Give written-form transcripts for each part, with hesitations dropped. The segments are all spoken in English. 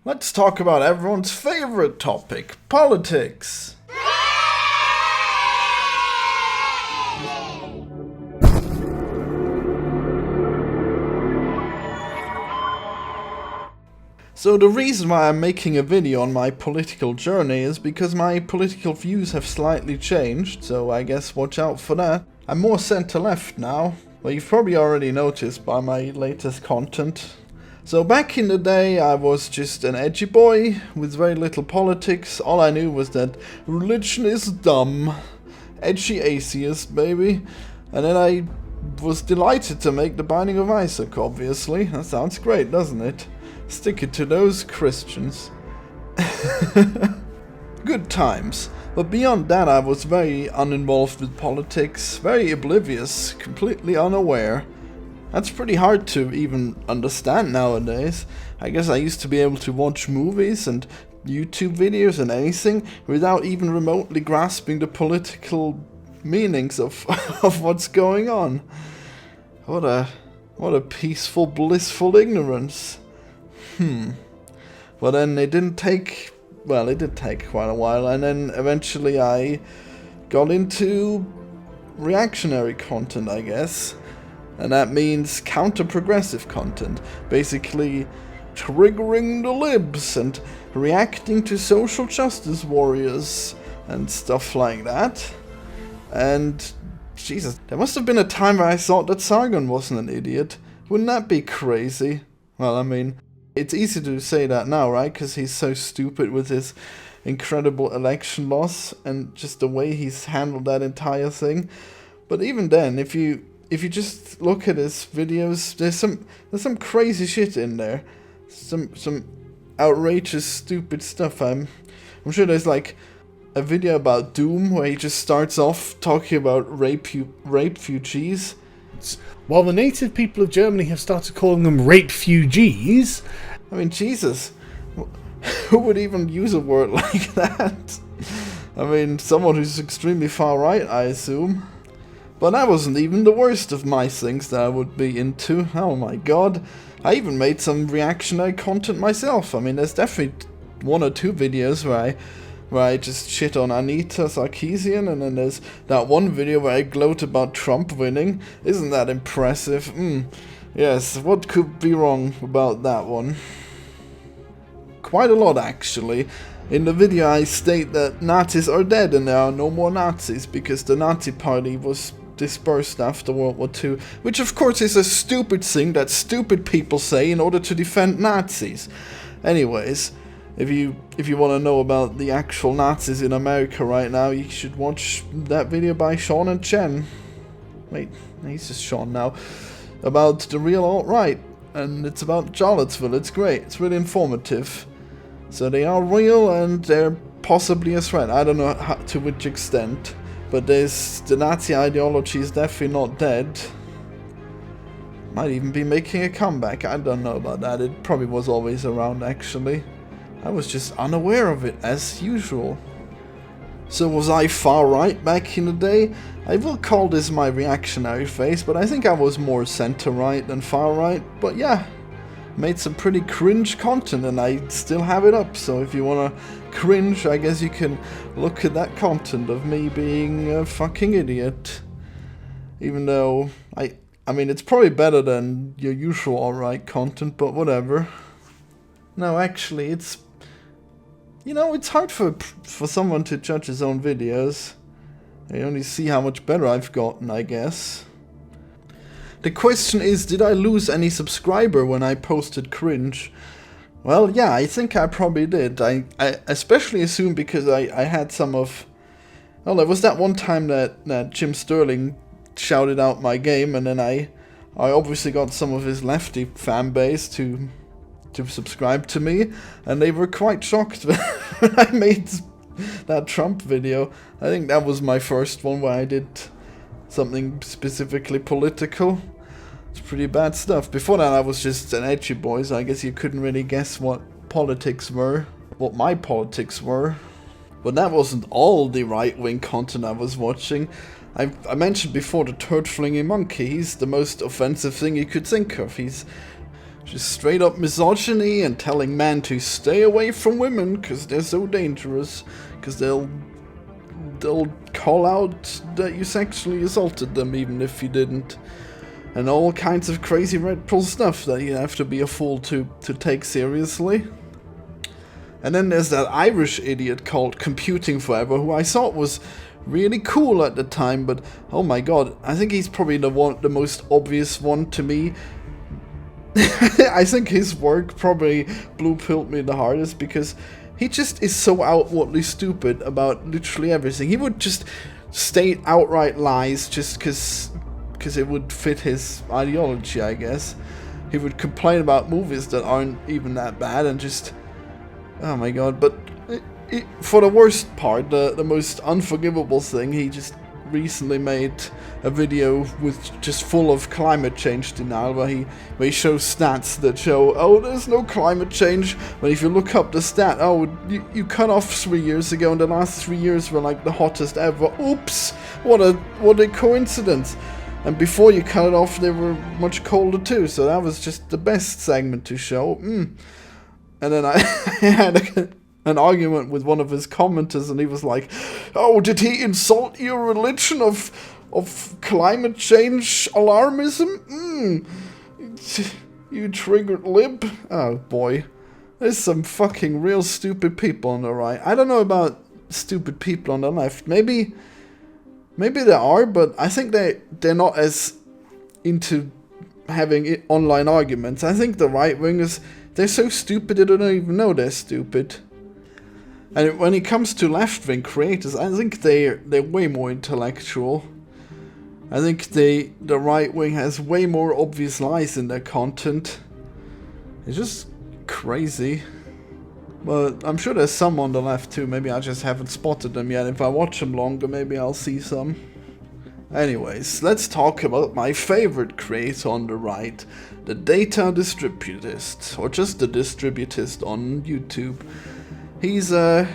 Let's talk about everyone's favorite topic, politics. So the reason why I'm making a video on my political journey is because my political views have slightly changed, so I guess watch out for that. I'm more center-left now, well, you've probably already noticed by my latest content. So back in the day I was just an edgy boy with very little politics. All I knew was that religion is dumb. Edgy atheist, baby. And then I was delighted to make The Binding of Isaac, obviously. That sounds great, doesn't it? Stick it to those Christians. Good times. But beyond that I was very uninvolved with politics, very oblivious, completely unaware. That's pretty hard to even understand nowadays. I guess I used to be able to watch movies and YouTube videos and anything without even remotely grasping the political meanings of of what's going on. What a peaceful, blissful ignorance. But then it did take quite a while, and then eventually I got into reactionary content, I guess. And that means counter-progressive content. Basically triggering the libs and reacting to social justice warriors and stuff like that. And Jesus, there must have been a time where I thought that Sargon wasn't an idiot. Wouldn't that be crazy? Well, I mean, it's easy to say that now, right? Because he's so stupid with his incredible election loss and just the way he's handled that entire thing. But even then, if you just look at his videos, there's some crazy shit in there. Some outrageous, stupid stuff. I'm sure there's like a video about Doom where he just starts off talking about rape refugees. While the native people of Germany have started calling them rape-fugees. I mean, Jesus, who would even use a word like that? I mean, someone who's extremely far right, I assume. But that wasn't even the worst of my things that I would be into. Oh my god. I even made some reactionary content myself. I mean, there's definitely one or two videos where I just shit on Anita Sarkeesian, and then there's that one video where I gloat about Trump winning. Isn't that impressive? Yes, what could be wrong about that one? Quite a lot, actually. In the video I state that Nazis are dead and there are no more Nazis because the Nazi party was dispersed after World War II, which of course is a stupid thing that stupid people say in order to defend Nazis. Anyways, if you want to know about the actual Nazis in America right now, you should watch that video by Sean and Chen. Wait, he's just Sean now. About the real alt-right, and it's about Charlottesville. It's great, it's really informative. So they are real and they're possibly a threat. I don't know to which extent. But the Nazi ideology is definitely not dead. Might even be making a comeback. I don't know about that. It probably was always around, actually. I was just unaware of it, as usual. So was I far right back in the day? I will call this my reactionary phase, but I think I was more center right than far right. But yeah, made some pretty cringe content and I still have it up, so if you wanna cringe, I guess you can look at that content of me being a fucking idiot. Even though, I mean, it's probably better than your usual alright content, but whatever. No, actually, it's hard for someone to judge his own videos. I only see how much better I've gotten, I guess. The question is, did I lose any subscriber when I posted cringe? Well, yeah, I think I probably did. I especially assume because I had some of... Well, there was that one time that Jim Sterling shouted out my game, and then I obviously got some of his lefty fan base to subscribe to me, and they were quite shocked when I made that Trump video. I think that was my first one where I did something specifically political. It's pretty bad stuff. Before that I was just an edgy boy, so I guess you couldn't really guess what my politics were. But that wasn't all the right-wing content I was watching. I mentioned before the turd-flinging monkey. He's the most offensive thing you could think of. He's Just straight up misogyny and telling men to stay away from women because they're so dangerous. Because they'll call out that you sexually assaulted them even if you didn't. And all kinds of crazy red pill stuff that you have to be a fool to take seriously. And then there's that Irish idiot called Computing Forever, who I thought was really cool at the time, but oh my god, I think he's probably the most obvious one to me. I think his work probably blue-pilled me the hardest, because he just is so outwardly stupid about literally everything. He would just state outright lies just because it would fit his ideology, I guess. He would complain about movies that aren't even that bad and just... oh my god, but for the worst part, the most unforgivable thing, he just recently made a video with just full of climate change denial, where he shows stats that show, oh, there's no climate change, but if you look up the stat, oh, you cut off 3 years ago and the last 3 years were like the hottest ever. Oops, what a coincidence. And before you cut it off, they were much colder too, so that was just the best segment to show. And then I had an argument with one of his commenters, and he was like, oh, did he insult your religion of climate change alarmism? You triggered lib. Oh boy, there's some fucking real stupid people on the right. I don't know about stupid people on the left. Maybe there are, but I think they're not as into having online arguments. I think the right wingers, they're so stupid they don't even know they're stupid. And when it comes to left-wing creators, I think they're way more intellectual. I think the right wing has way more obvious lies in their content. It's just crazy. But I'm sure there's some on the left too. Maybe I just haven't spotted them yet. If I watch them longer, maybe I'll see some. Anyways, let's talk about my favorite creator on the right, the Data Distributist, or just the Distributist on YouTube. He's a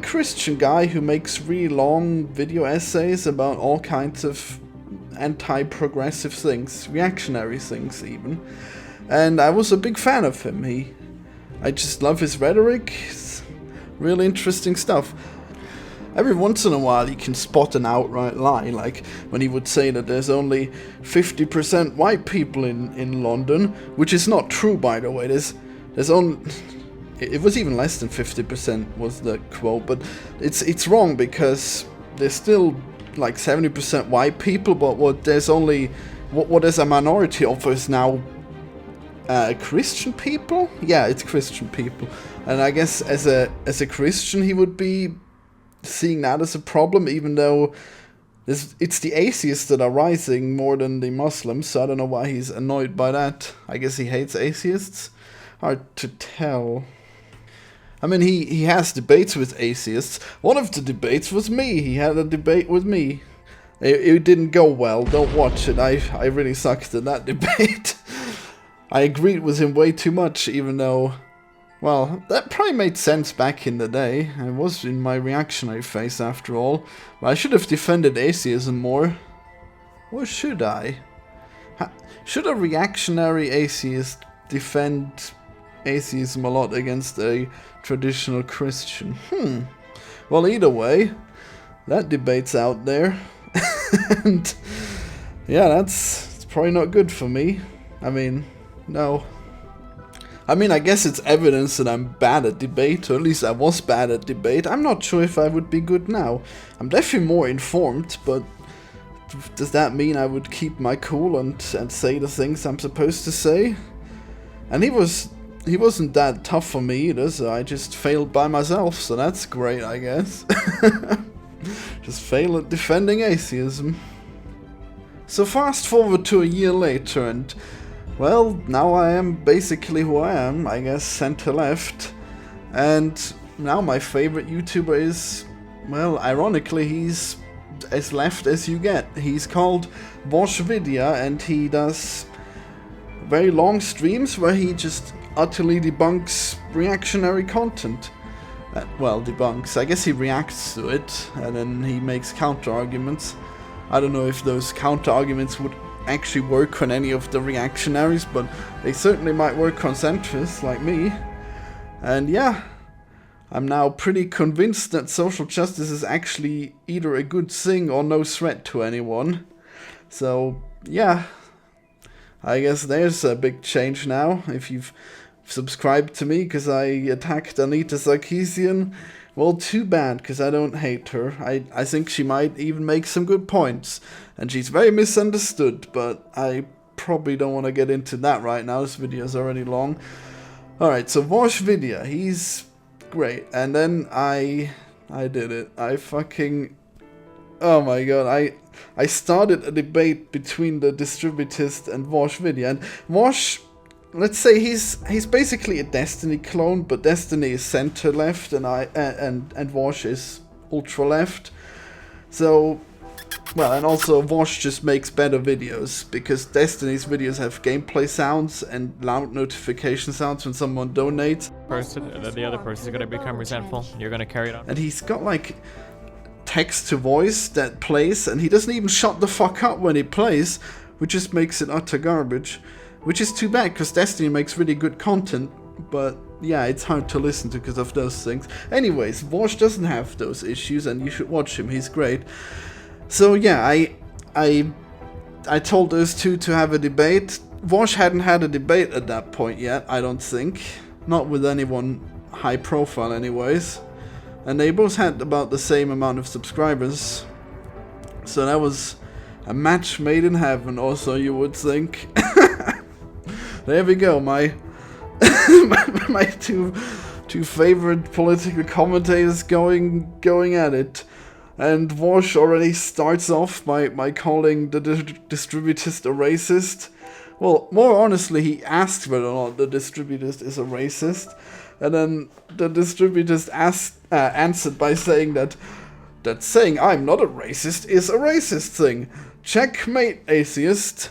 Christian guy who makes really long video essays about all kinds of anti-progressive things, reactionary things even. And I was a big fan of him. I just love his rhetoric. It's really interesting stuff. Every once in a while you can spot an outright lie, like when he would say that there's only 50% white people in London, which is not true, by the way. There's only... it was even less than 50% was the quote, but it's wrong, because there's still like 70% white people, but what there's a minority of is now Christian people? Yeah, it's Christian people. And I guess as a Christian he would be seeing that as a problem, even though it's the atheists that are rising more than the Muslims, so I don't know why he's annoyed by that. I guess he hates atheists? Hard to tell. I mean, he has debates with atheists. One of the debates was me. He had a debate with me. It didn't go well. Don't watch it. I really sucked at that debate. I agreed with him way too much, even though... well, that probably made sense back in the day. I was in my reactionary phase after all. But I should have defended atheism more. Or should I? Should a reactionary atheist defend atheism a lot against a traditional Christian? Well, either way, that debate's out there. And yeah, it's probably not good for me. I mean, no. I mean, I guess it's evidence that I'm bad at debate, or at least I was bad at debate. I'm not sure if I would be good now. I'm definitely more informed, but does that mean I would keep my cool and say the things I'm supposed to say? And he wasn't that tough for me either, so I just failed by myself, so that's great, I guess. Just fail at defending atheism. So fast forward to a year later, and well, now I am basically who I am, I guess center-left. And now my favorite YouTuber is, well, ironically, he's as left as you get. He's called Vidya, and he does very long streams where he just utterly debunks reactionary content. Well, debunks. I guess he reacts to it, and then he makes counter-arguments. I don't know if those counter-arguments would actually work on any of the reactionaries, but they certainly might work on centrists like me. And yeah, I'm now pretty convinced that social justice is actually either a good thing or no threat to anyone. So yeah, I guess there's a big change now. If you've subscribed to me because I attacked Anita Sarkeesian, well, too bad, because I don't hate her. I think she might even make some good points. And she's very misunderstood, but I probably don't want to get into that right now. This video is already long. Alright, so Vosh Vidya, he's great. And then I did it. I fucking... Oh my god, I started a debate between the distributist and Vosh Vidya. And Vosh... Let's say he's basically a Destiny clone, but Destiny is center left and Vosh is ultra left. So, well, and also Vosh just makes better videos because Destiny's videos have gameplay sounds and loud notification sounds when someone donates. The other person is gonna become resentful. You're gonna carry it on. And he's got like text to voice that plays, and he doesn't even shut the fuck up when he plays, which just makes it utter garbage. Which is too bad, because Destiny makes really good content, but yeah, it's hard to listen to because of those things. Anyways, Vosh doesn't have those issues, and you should watch him, he's great. So yeah, I told those two to have a debate. Vosh hadn't had a debate at that point yet, I don't think. Not with anyone high profile anyways. And they both had about the same amount of subscribers. So that was a match made in heaven also, you would think. There we go, my my two favorite political commentators going at it. And Vosh already starts off by calling the distributist a racist. Well, more honestly, he asked whether or not the distributist is a racist, and then the distributist answered by saying that saying I'm not a racist is a racist thing. Checkmate, atheist.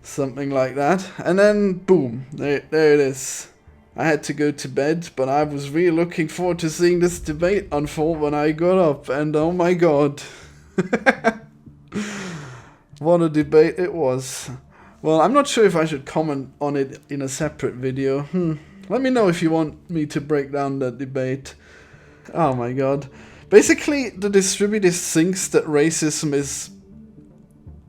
Something like that. And then, boom, there it is. I had to go to bed, but I was really looking forward to seeing this debate unfold when I got up, and oh my god. What a debate it was. Well, I'm not sure if I should comment on it in a separate video. Let me know if you want me to break down that debate. Oh my god. Basically, the distributist thinks that racism is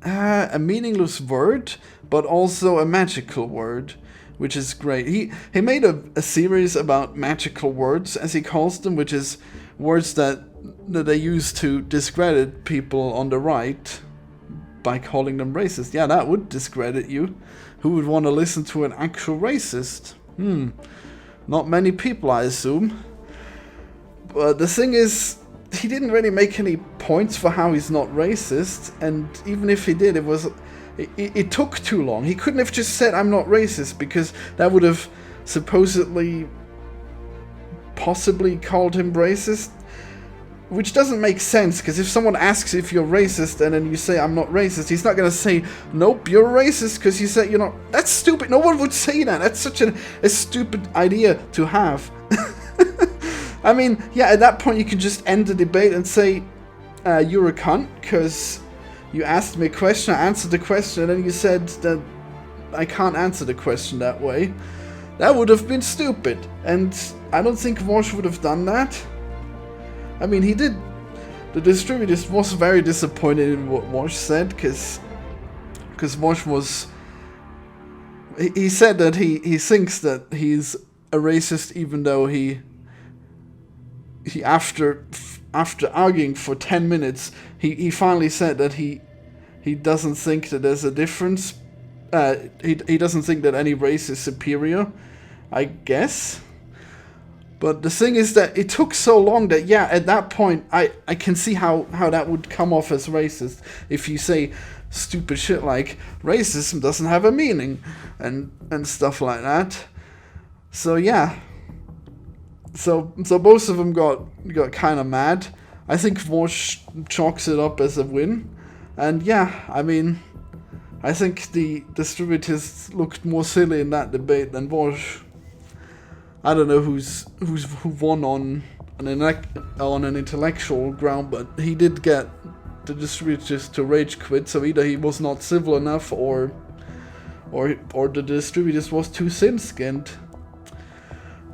a meaningless word, but also a magical word, which is great. He made a series about magical words, as he calls them, which is words that they use to discredit people on the right by calling them racist. Yeah, that would discredit you. Who would want to listen to an actual racist? Not many people, I assume. But the thing is, he didn't really make any points for how he's not racist, and even if he did, it took too long. He couldn't have just said I'm not racist, because that would have possibly called him racist, which doesn't make sense, because if someone asks if you're racist and then you say I'm not racist, he's not going to say nope, you're racist because you said you're not. That's stupid. No one would say that. That's such a stupid idea to have. I mean, yeah, at that point you can just end the debate and say, you're a cunt, because you asked me a question, I answered the question, and then you said that I can't answer the question that way. That would have been stupid, and I don't think Vosh would have done that. I mean, he did. The distributor was very disappointed in what Vosh said, because Vosh was... He said that he thinks that he's a racist, even though he after arguing for 10 minutes, he finally said that he doesn't think that there's a difference. He doesn't think that any race is superior, I guess. But the thing is that it took so long that, yeah, at that point, I can see how that would come off as racist. If you say stupid shit like, racism doesn't have a meaning, and stuff like that. So, yeah. So both of them got kind of mad. I think Vosh chalks it up as a win. And yeah, I mean, I think the distributors looked more silly in that debate than Vosh. I don't know who won on an intellectual ground, but he did get the distributors to rage quit. So either he was not civil enough, or the distributors was too thin-skinned.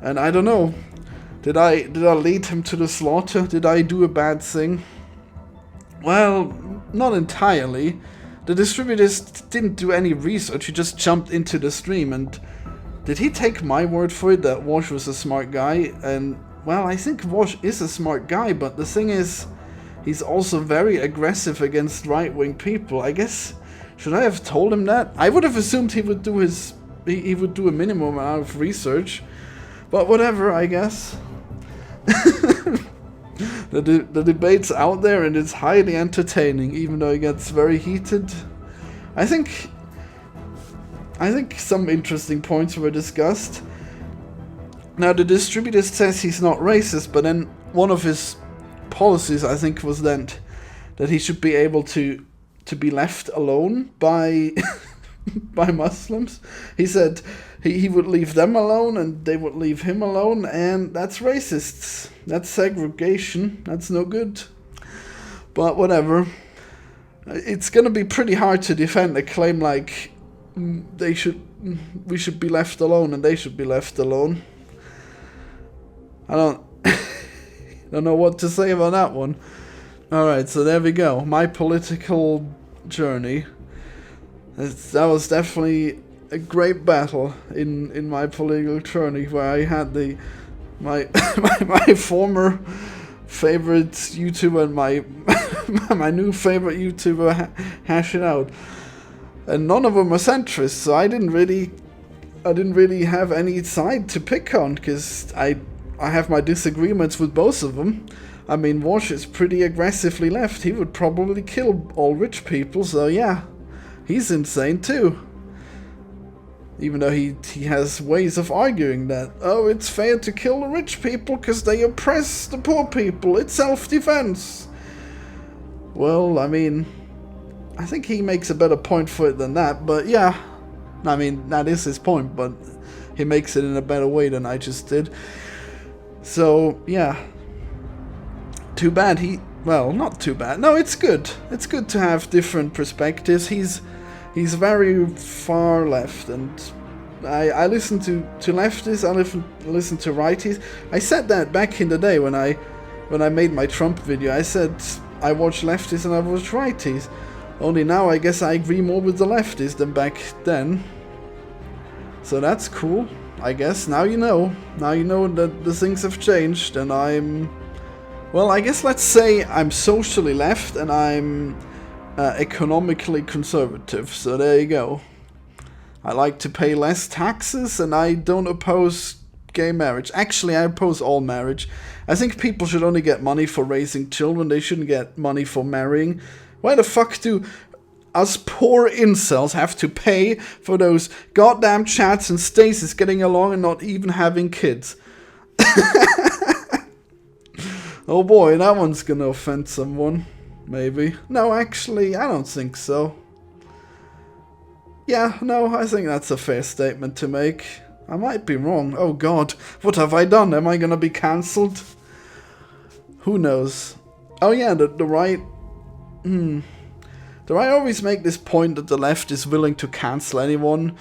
And I don't know. Did I lead him to the slaughter? Did I do a bad thing? Well, not entirely. The distributors didn't do any research. He just jumped into the stream. And did he take my word for it that Wash was a smart guy? And well, I think Wash is a smart guy, but the thing is, he's also very aggressive against right-wing people. I guess, should I have told him that? I would have assumed he would do he would do a minimum amount of research, but whatever, I guess. The debate's out there and it's highly entertaining, even though it gets very heated. I think some interesting points were discussed. Now, the distributor says he's not racist, but then one of his policies, I think, was then that he should be able to be left alone by by Muslims. He said he would leave them alone and they would leave him alone, and that's racist. That's segregation. That's no good. But whatever. It's gonna be pretty hard to defend a claim like we should be left alone and they should be left alone. I don't know what to say about that one. Alright, so there we go. My political journey. That was definitely a great battle in my political journey, where I had my former favorite YouTuber and my new favorite YouTuber hash it out. And none of them were centrist, so I didn't really have any side to pick on, because I have my disagreements with both of them. I mean, Wash is pretty aggressively left. He would probably kill all rich people, so yeah, he's insane too. Even though he has ways of arguing that, oh, it's fair to kill the rich people because they oppress the poor people. It's self-defense. Well, I mean, I think he makes a better point for it than that, but yeah. I mean, that is his point, but he makes it in a better way than I just did. So, yeah. Too bad well, not too bad. No, it's good. It's good to have different perspectives. He's very far left, and I listen to leftists, I listen to righties. I said that back in the day when I made my Trump video. I said I watch leftists and I watch righties. Only now I guess I agree more with the leftists than back then. So that's cool, I guess. Now you know. Now you know that the things have changed, and well, I guess let's say I'm socially left and I'm economically conservative. So there you go. I like to pay less taxes, and I don't oppose gay marriage. Actually, I oppose all marriage. I think people should only get money for raising children. They shouldn't get money for marrying. Why the fuck do us poor incels have to pay for those goddamn Chads and Stacies getting along and not even having kids? Oh boy, that one's gonna offend someone. Maybe. No, actually, I don't think so. Yeah, no, I think that's a fair statement to make. I might be wrong. Oh god, what have I done? Am I gonna be cancelled? Who knows? Oh yeah, the right... The right always make this point that the left is willing to cancel anyone.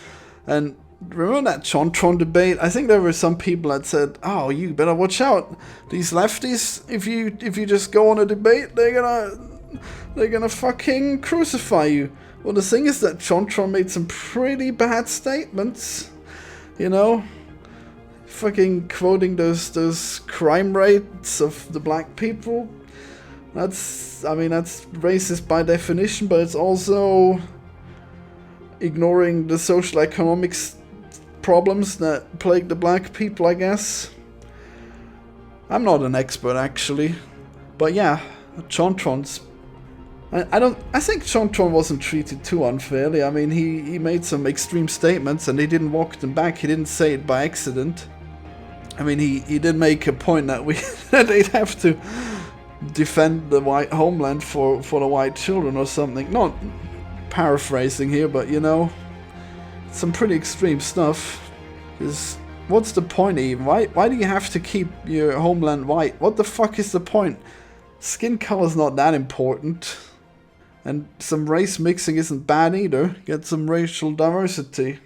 And remember that Chontron debate? I think there were some people that said, oh, you better watch out. These lefties, if you just go on a debate, they're gonna fucking crucify you. Well, the thing is that Chontron made some pretty bad statements. You know? Fucking quoting those crime rates of the black people. That's racist by definition, but it's also ignoring the social economics problems that plague the black people, I guess. I'm not an expert, actually. But yeah, Chontron's... I think Chontron wasn't treated too unfairly. I mean, he made some extreme statements and he didn't walk them back. He didn't say it by accident. I mean, he did make a point that that they'd have to defend the white homeland for the white children or something. Not paraphrasing here, but you know, some pretty extreme stuff. Because what's the point even? Why do you have to keep your homeland white? What the fuck is the point? Skin color's not that important. And some race mixing isn't bad either. Get some racial diversity.